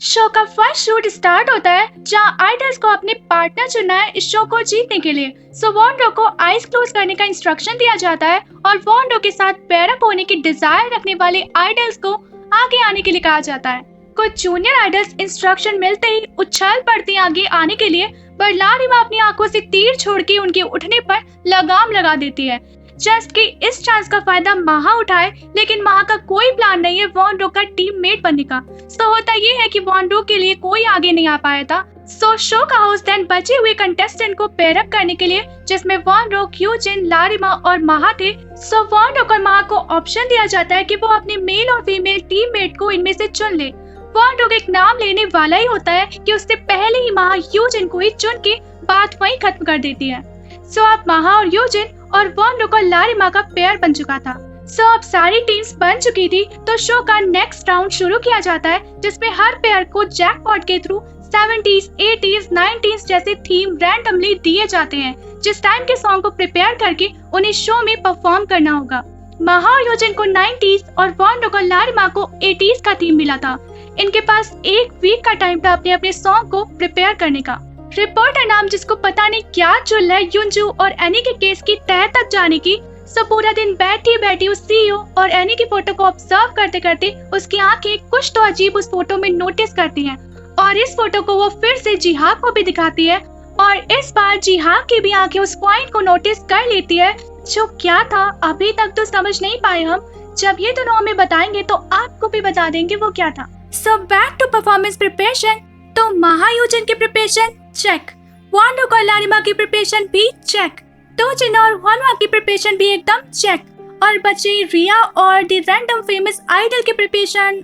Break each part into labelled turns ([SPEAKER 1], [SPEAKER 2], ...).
[SPEAKER 1] Show का first shoot start होता है जहां आइडल्स को अपने पार्टनर चुनना है इस शो को जीतने के लिए। सो वॉन्डो को आईज क्लोज करने का इंस्ट्रक्शन दिया जाता है और वॉन्डो के साथ पेयरअप होने की डिजायर रखने वाले आइडल्स को आगे आने के लिए कहा जाता है। कुछ जूनियर आइडल्स इंस्ट्रक्शन मिलते ही उछल पड़ती आगे आने के लिए, पर लारिमा अपनी आंखों से तीर छोड़ के उनके उठने पर लगाम लगा देती है जस्ट कि इस चांस का फायदा महा उठाए। लेकिन महा का कोई प्लान नहीं है वॉन्डो का टीममेट बनने का। सो होता ये है कि वॉन्डो के लिए कोई आगे नहीं आ पाया था। सो शो का होस्ट देन बचे हुए कंटेस्टेंट को पेयरअप करने के लिए, जिसमें वॉन्डो, क्यूजिन, लारिमा और महा थे। सो वॉन्डो और महा को ऑप्शन दिया जाता है कि वो अपने मेल और फीमेल टीममेट को इनमें से चुन ले। वॉन्डो एक नाम लेने वाला ही होता है कि उससे पहले ही महा यूजिन को ही चुन के बात वहीं खत्म कर देती है। सो अब महा और यूजिन और वॉन्डो का लारिमा का पेयर बन चुका था। सो अब सारी टीम्स बन चुकी थी तो शो का नेक्स्ट राउंड शुरू किया जाता है, जिसमें हर पेयर को जैकपॉट के थ्रू 70s, 80s, 90s जैसे थीम रैंडमली दिए जाते हैं, जिस टाइम के सॉन्ग को प्रिपेयर करके उन्हें शो में परफॉर्म करना होगा। महा और यूजिन को 90s और वॉन्डो को लारिमा को 80s का थीम मिला था। इनके पास एक वीक का टाइम था अपने अपने सॉन्ग को प्रिपेयर करने का। रिपोर्टर नाम जिसको पता नहीं क्या चुल है युंजू और एनी के केस की तह तक जाने की। सब पूरा दिन बैठी बैठी उस सीईओ और एनी की फोटो को ऑब्जर्व करते करते उसकी आंखें कुछ तो अजीब उस फोटो में नोटिस करती हैं, और इस फोटो को वो फिर से जिहा को भी दिखाती है, और इस बार जिहा की भी आंखें उस पॉइंट को नोटिस कर लेती है जो क्या था अभी तक तो समझ नहीं पाए हम। जब ये दोनों हमें बताएंगे तो आपको भी बता देंगे वो क्या था। So back to performance preparation. तो महा यूजिन की प्रिपरेशन चेक, वॉन्डो और लारिमा की प्रिपरेशन भी चेक, टोजिन और हॉनवा की प्रिपरेशन भी एकदम चेक, और बचे रिया और द रैंडम फेमस आइडल की प्रिपरेशन।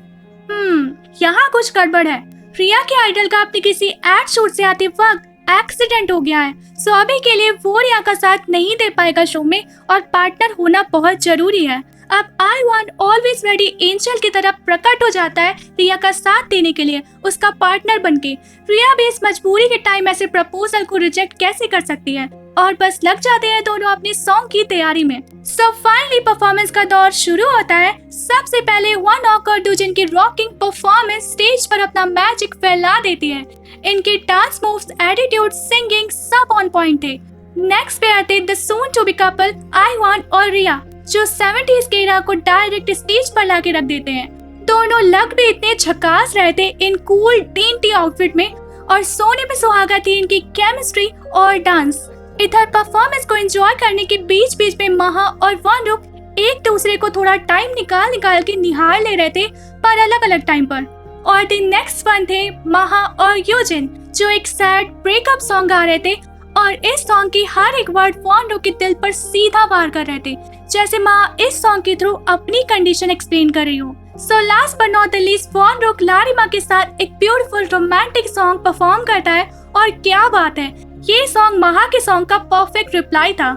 [SPEAKER 1] यहाँ कुछ गड़बड़ है। रिया के आइडल का अपने किसी एड शूट से आते वक्त एक्सीडेंट हो गया है। सो अभी के लिए वो रिया का साथ नहीं दे पाएगा शो में, और पार्टनर होना बहुत जरूरी है। अब I want always ready angel की तरफ प्रकट हो जाता है रिया का साथ देने के लिए उसका पार्टनर बनके। रिया भी इस मजबूरी के टाइम ऐसे प्रपोजल को रिजेक्ट कैसे कर सकती है, और बस लग जाते हैं दोनों अपने सॉन्ग की तैयारी में। सो फाइनली परफॉर्मेंस का दौर शुरू होता है। सबसे पहले वॉन्डो और यूजिन की रॉकिंग परफॉर्मेंस स्टेज पर अपना मैजिक फैला देती है। इनके डांस मूव्स, एटीट्यूड, सिंगिंग सब ऑन पॉइंट थे। नेक्स्ट पे आते the soon to be couple आई वॉन्ट और रिया, जो 70s के इरा को डायरेक्ट स्टेज पर लाके रख देते हैं। दोनों लग भी इतने झकास रहे थे इन कूल डेंटी आउटफिट में, और सोने पे सुहागा थी इनकी केमिस्ट्री और डांस। इधर परफॉर्मेंस को एंजॉय करने के बीच बीच में महा और वॉन्डो एक दूसरे को थोड़ा टाइम निकाल के निहार ले रहे थे, पर अलग अलग टाइम पर। और द नेक्स्ट वन थे महा और यूजिन, जो एक सैड ब्रेकअप सॉन्ग गा रहे थे, और इस सॉन्ग की हर एक वर्ड वॉन्डो के दिल पर सीधा वार कर रहे थे, जैसे माँ इस सॉन्ग के थ्रू अपनी कंडीशन एक्सप्लेन कर रही हो। So last but not the least वॉन्डो लारिमा के साथ एक ब्यूटीफुल रोमांटिक सॉन्ग परफॉर्म करता है, और क्या बात है, ये सॉन्ग महा के सॉन्ग का परफेक्ट रिप्लाई था,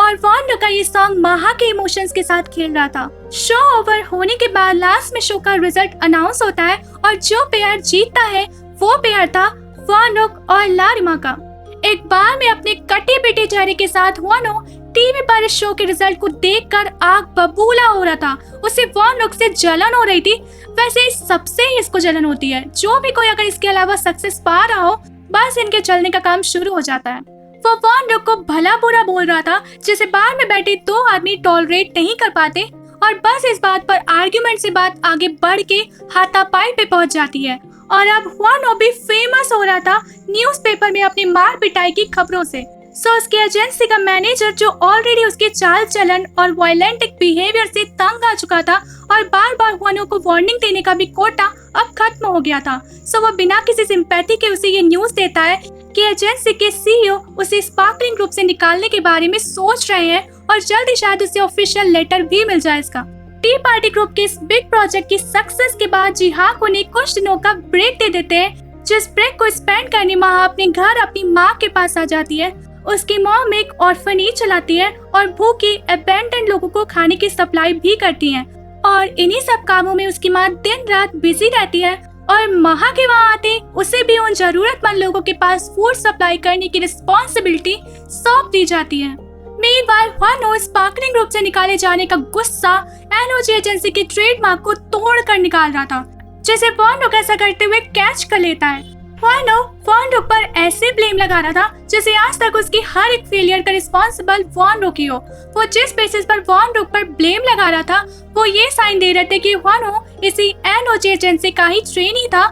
[SPEAKER 1] और वॉन्डो का ये सॉन्ग महा के इमोशंस के साथ खेल रहा था। शो ओवर होने के बाद लास्ट में शो का रिजल्ट अनाउंस होता है, और जो पेयर जीतता है वो पेयर था वॉन्डो और लारिमा का। एक बार में अपने कटे पिटे चेहरे के साथ वॉन्डो टीवी पर इस शो के रिजल्ट को देखकर आग बबूला हो रहा था। उसे वॉन्डो से जलन हो रही थी। वैसे सबसे ही इसको जलन होती है। जो भी कोई अगर इसके अलावा सक्सेस पा रहा हो, बस इनके चलने का काम शुरू हो जाता है। वो वॉन्डो को भला बुरा बोल रहा था, जिसे बाहर में बैठे दो आदमी टॉलरेट नहीं कर पाते, और बस इस बात पर आर्ग्यूमेंट से बात आगे बढ़ के हाथापाई पे पहुंच जाती है। और अब वॉन्डो भी फेमस हो रहा था न्यूज़पेपर में अपनी मार पिटाई की खबरों से। सो उसके एजेंसी का मैनेजर, जो ऑलरेडी उसके चाल चलन और वायलेंट बिहेवियर से तंग आ चुका था, और बार बार वॉन्डो को वार्निंग देने का भी कोटा अब खत्म हो गया था। सो वो बिना किसी सिंपैथी के उसे ये न्यूज़ देता है कि एजेंसी के सीईओ उसे स्पार्कलिंग ग्रुप से निकालने के बारे में सोच रहे हैं, और जल्दी शायद उसे ऑफिशियल लेटर भी मिल जाए इसका। टी पार्टी ग्रुप के इस बिग प्रोजेक्ट की सक्सेस के बाद जिहा को कुछ दिनों का ब्रेक दे देते हैं, जिस ब्रेक को स्पेंड करने महा अपने घर अपनी माँ के पास आ जाती है। उसकी मॉम एक ऑर्फनेज चलाती है और भूखे अबैंडन्ड लोगों को खाने की सप्लाई भी करती है, और इन्हीं सब कामों में उसकी माँ दिन रात बिजी रहती है, और महा के वहाँ आते उसे भी उन जरूरतमंद लोगों के पास फूड सप्लाई करने की रिस्पॉन्सिबिलिटी सौंप दी जाती है। मीनवाइल वॉन्डो स्पार्कलिंग ग्रुप से निकाले जाने का गुस्सा एनओजी एजेंसी के ट्रेडमार्क को तोड़ कर निकाल रहा था, जिसे वॉन्डो ऐसा करते हुए कैच कर लेता है। वॉन्डो पर ऐसे ब्लेम लगा रहा था जैसे आज तक उसकी हर एक फेलियर का रिस्पॉन्सिबल वॉन्डो की हो। वो जिस बेसिस पर वॉन्डो पर ब्लेम लगा रहा था वो ये साइन दे रहे थे कि वॉन्डो इसी एनओजे एजेंसी का ही ट्रेनी था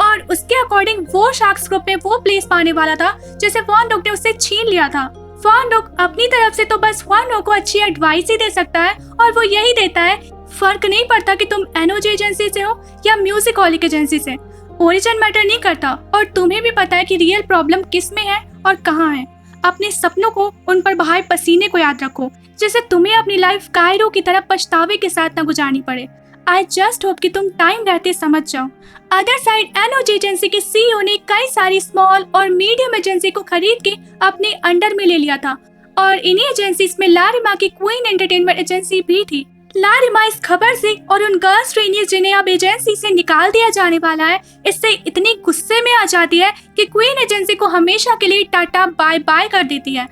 [SPEAKER 1] और उसके अकॉर्डिंग वो शार्क्स ग्रुप में वो प्लेस पाने वाला था जिसे वॉन्डो ने उससे छीन लिया था। वॉन्डो अपनी तरफ से तो बस वॉन्डो को अच्छी एडवाइस ही दे सकता है और वो यही देता है, फर्क नहीं पड़ता कि तुम एनओजे एजेंसी से हो या म्यूजिकॉलिक एजेंसी से, ओरिजिन मैटर नहीं करता और तुम्हें भी पता है कि रियल प्रॉब्लम किस में है और कहाँ है। अपने सपनों को, उन पर बहाए पसीने को याद रखो जिससे तुम्हें अपनी लाइफ कायरो की तरह पछतावे के साथ न गुजारनी पड़े। आई जस्ट होप कि तुम टाइम रहते समझ जाओ। अदर साइड एनओजे एजेंसी के सीईओ ने कई सारी स्मॉल और मीडियम एजेंसी को खरीद के अपने अंडर में ले लिया था और इन्हीं एजेंसीज में लारिमा की क्वीन एंटरटेनमेंट एजेंसी भी थी। लारिमा इस खबर से और उन गर्ल्स ट्रेनियर्स जिन्हें अब एजेंसी से निकाल दिया जाने वाला है इससे इतनी गुस्से में आ जाती है कि क्वीन एजेंसी को हमेशा के लिए टाटा बाय बाय कर देती है।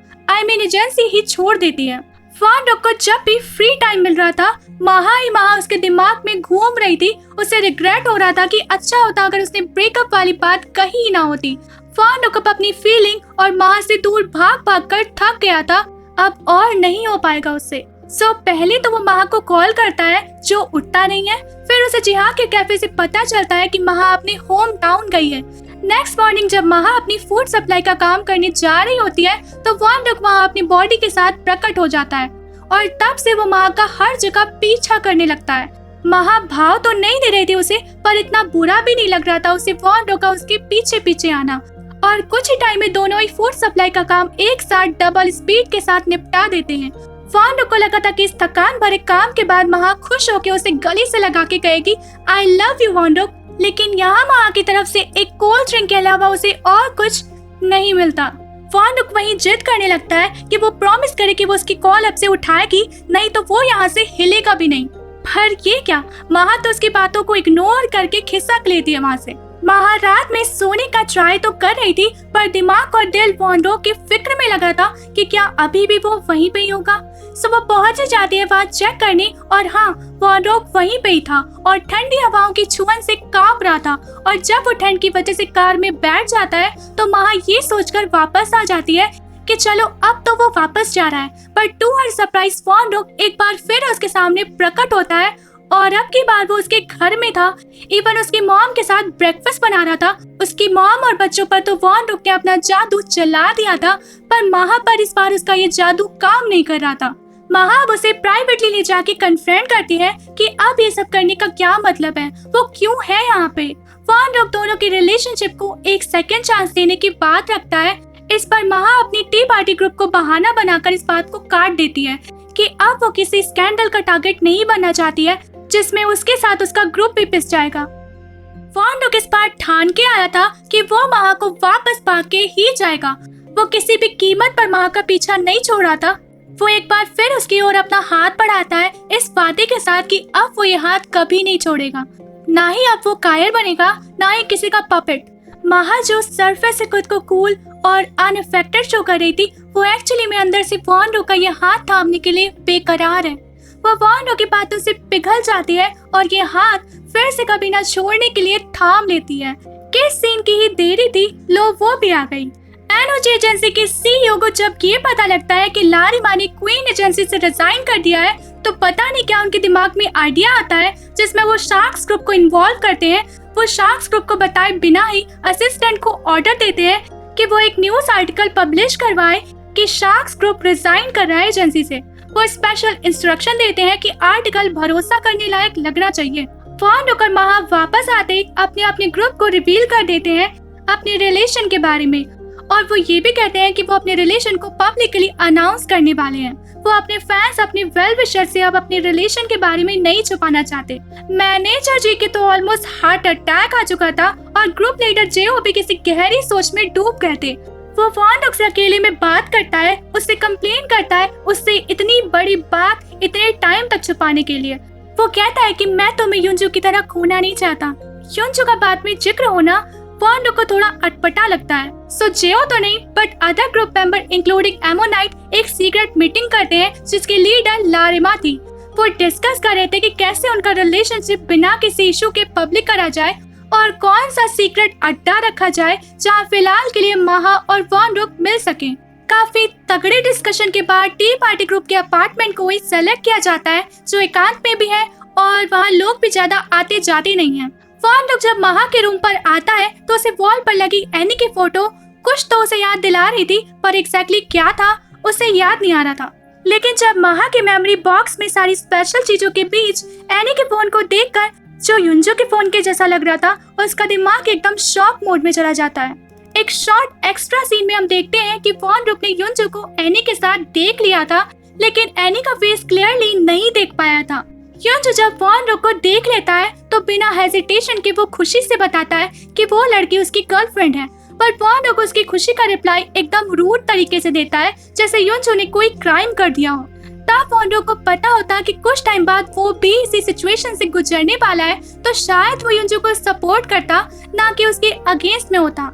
[SPEAKER 1] एजेंसी ही छोड़ देती है। वॉन्डो को जब भी फ्री टाइम मिल रहा था महा उसके दिमाग में घूम रही थी। उसे रिग्रेट हो रहा था कि अच्छा होता अगर उसने ब्रेकअप वाली बात कही ही ना होती। वॉन्डो को अपनी फीलिंग और महा से दूर भाग भाग कर थक गया था, अब और नहीं हो पाएगा उससे। पहले तो वो महा को कॉल करता है जो उठता नहीं है। फिर उसे जिहा के कैफे से पता चलता है कि महा अपने होम टाउन गई है। नेक्स्ट मॉर्निंग जब महा अपनी फूड सप्लाई का काम करने जा रही होती है तो वॉन्डो वहाँ अपनी बॉडी के साथ प्रकट हो जाता है और तब से वो महा का हर जगह पीछा करने लगता है। महा भाव तो नहीं दे रही थी उसे, पर इतना बुरा भी नहीं लग रहा था उसे वॉन्डो का उसके पीछे पीछे आना। और कुछ ही टाइम में दोनों ही फूड सप्लाई का काम एक साथ डबल स्पीड के साथ निपटा देते हैं। वॉन्डो को लगा था कि इस थकान भरे काम के बाद महा खुश होकर उसे गले से लगा के कहेगी आई लव यू वॉन्डो, लेकिन यहाँ महा की तरफ से एक कोल्ड ड्रिंक के अलावा उसे और कुछ नहीं मिलता। वॉन्डो वहीं जिद करने लगता है कि वो प्रॉमिस करे कि वो उसकी कॉल अब से उठाएगी, नहीं तो वो यहाँ से हिलेगा भी नहीं। पर ये क्या, महा तो उसकी बातों को इग्नोर करके खिसक लेती है वहाँ से। महा रात में सोने का ट्राई तो कर रही थी पर दिमाग और दिल वॉन्डो की फिक्र में लगा था कि क्या अभी भी वो वहीं पे ही होगा। वो पहुंच जाती है वहाँ चेक करने और हाँ, वॉन्डो वहीं पे ही था और ठंडी हवाओं की छुअन से कांप रहा था। और जब वो ठंड की वजह से कार में बैठ जाता है तो महा ये सोचकर वापस आ जाती है कि चलो अब तो वो वापस जा रहा है। पर टू हर सरप्राइज वॉन्डो एक बार फिर उसके सामने प्रकट होता है और अब की बार वो उसके घर में था। इवन उसकी मॉम के साथ ब्रेकफास्ट बना रहा था। उसकी मॉम और बच्चों पर तो वॉन्डो ने अपना जादू चला दिया था, पर महा पर इस बार उसका ये जादू काम नहीं कर रहा था। महा उसे प्राइवेटली ले जाके कन्फ्रंट करती है कि अब ये सब करने का क्या मतलब है, वो क्यों है यहाँ पे। वॉन्डो दोनों के रिलेशनशिप को एक सेकेंड चांस देने की बात रखता है। इस पर महा अपनी टी पार्टी ग्रुप को बहाना बनाकर इस बात को काट देती है कि अब वो किसी स्कैंडल का टारगेट नहीं बनना चाहती है जिसमें उसके साथ उसका ग्रुप भी पिस जाएगा। वॉन्डो इस बार ठान के आया था कि वो महा को वापस पाके ही जाएगा। वो किसी भी कीमत पर महा का पीछा नहीं छोड़ रहा था। वो एक बार फिर उसकी ओर अपना हाथ बढ़ाता है इस वादे के साथ कि अब वो ये हाथ कभी नहीं छोड़ेगा, ना ही अब वो कायर बनेगा, ना ही किसी का पपेट। महा जो सरफेस से खुद को कूल और अनअफेक्टेड शो कर रही थी वो एक्चुअली में अंदर से वॉन्डो का ये हाथ थामने के लिए बेकरार है। वो वॉन्डो की बातों से पिघल जाती है और ये हाथ फिर से कभी ना छोड़ने के लिए थाम लेती है। किस सीन की ही देरी थी, लो वो भी आ गई। एनओजे एजेंसी के सीईओ को जब ये पता लगता है कि लारिमा ने क्वीन एजेंसी से रिजाइन कर दिया है तो पता नहीं क्या उनके दिमाग में आइडिया आता है जिसमें वो शार्क्स ग्रुप को इन्वॉल्व करते हैं। वो शार्क्स ग्रुप को बताए बिना ही असिस्टेंट को ऑर्डर देते हैं कि वो एक न्यूज आर्टिकल पब्लिश करवाए कि शार्क्स ग्रुप रिजाइन कर रहा है एजेंसी से। वो स्पेशल इंस्ट्रक्शन देते हैं कि आर्टिकल भरोसा करने लायक लगना चाहिए। वॉन्डो और महा वापस आते ही अपने ग्रुप को रिवील कर देते हैं अपने रिलेशन के बारे में और वो ये भी कहते हैं कि वो अपने रिलेशन को पब्लिकली अनाउंस करने वाले हैं। वो अपने फैंस, अपने वेल विशर से अब अपने रिलेशन के बारे में नहीं छुपाना चाहते। मैनेजर जी के तो ऑलमोस्ट हार्ट अटैक आ चुका था और ग्रुप लीडर जेओ भी किसी गहरी सोच में डूब गए थे। वो वॉन्डो से अकेले में बात करता है, उससे कंप्लेन करता है उससे इतनी बड़ी बात इतने टाइम तक छुपाने के लिए। वो कहता है कि मैं तुम्हें युंजू की तरह खोना नहीं चाहता। युंजू का बात में जिक्र होना वॉन्डो को थोड़ा अटपटा लगता है। जेओ तो नहीं but other group member including ammonite एक सीक्रेट मीटिंग करते हैं जिसकी लीडर लारिमा थी। वो डिस्कस कर रहे थे कि कैसे उनका रिलेशनशिप बिना किसी इशू के पब्लिक करा जाए और कौन सा सीक्रेट अड्डा रखा जाए जहाँ फिलहाल के लिए महा और वॉन रुक मिल सके। काफी तगड़े डिस्कशन के बाद टी पार्टी ग्रुप के अपार्टमेंट को ही सेलेक्ट किया जाता है जो एकांत में भी है और वहाँ लोग भी ज्यादा आते जाते नहीं हैं। वॉन रुक जब महा के रूम पर आता है तो उसे वॉल पर लगी एनी की फोटो कुछ तो उसे याद दिला रही थी, पर एग्जैक्टली क्या था उसे याद नहीं आ रहा था। लेकिन जब महा के मेमोरी बॉक्स में सारी स्पेशल चीजों के बीच एनी के फोन को देखकर जो युंजो के फोन के जैसा लग रहा था, उसका दिमाग एकदम शॉक मोड में चला जाता है। एक शॉर्ट एक्स्ट्रा सीन में हम देखते हैं कि वॉन रुक ने युंजो को एनी के साथ देख लिया था, लेकिन एनी का फेस क्लियरली नहीं देख पाया था। युंजो जब वॉन रुक को देख लेता है तो बिना हेजिटेशन के वो खुशी से बताता है कि वो लड़की उसकी गर्लफ्रेंड है, पर वॉन रुक उसकी खुशी का रिप्लाई एकदम रूड तरीके से देता है जैसे युंजो ने कोई क्राइम कर दिया हो। तब वॉन रुक को पता होता कि कुछ टाइम बाद वो भी इसी सिचुएशन से गुजरने वाला है, तो शायद वो युंजो को सपोर्ट करता ना कि उसके अगेंस्ट में होता।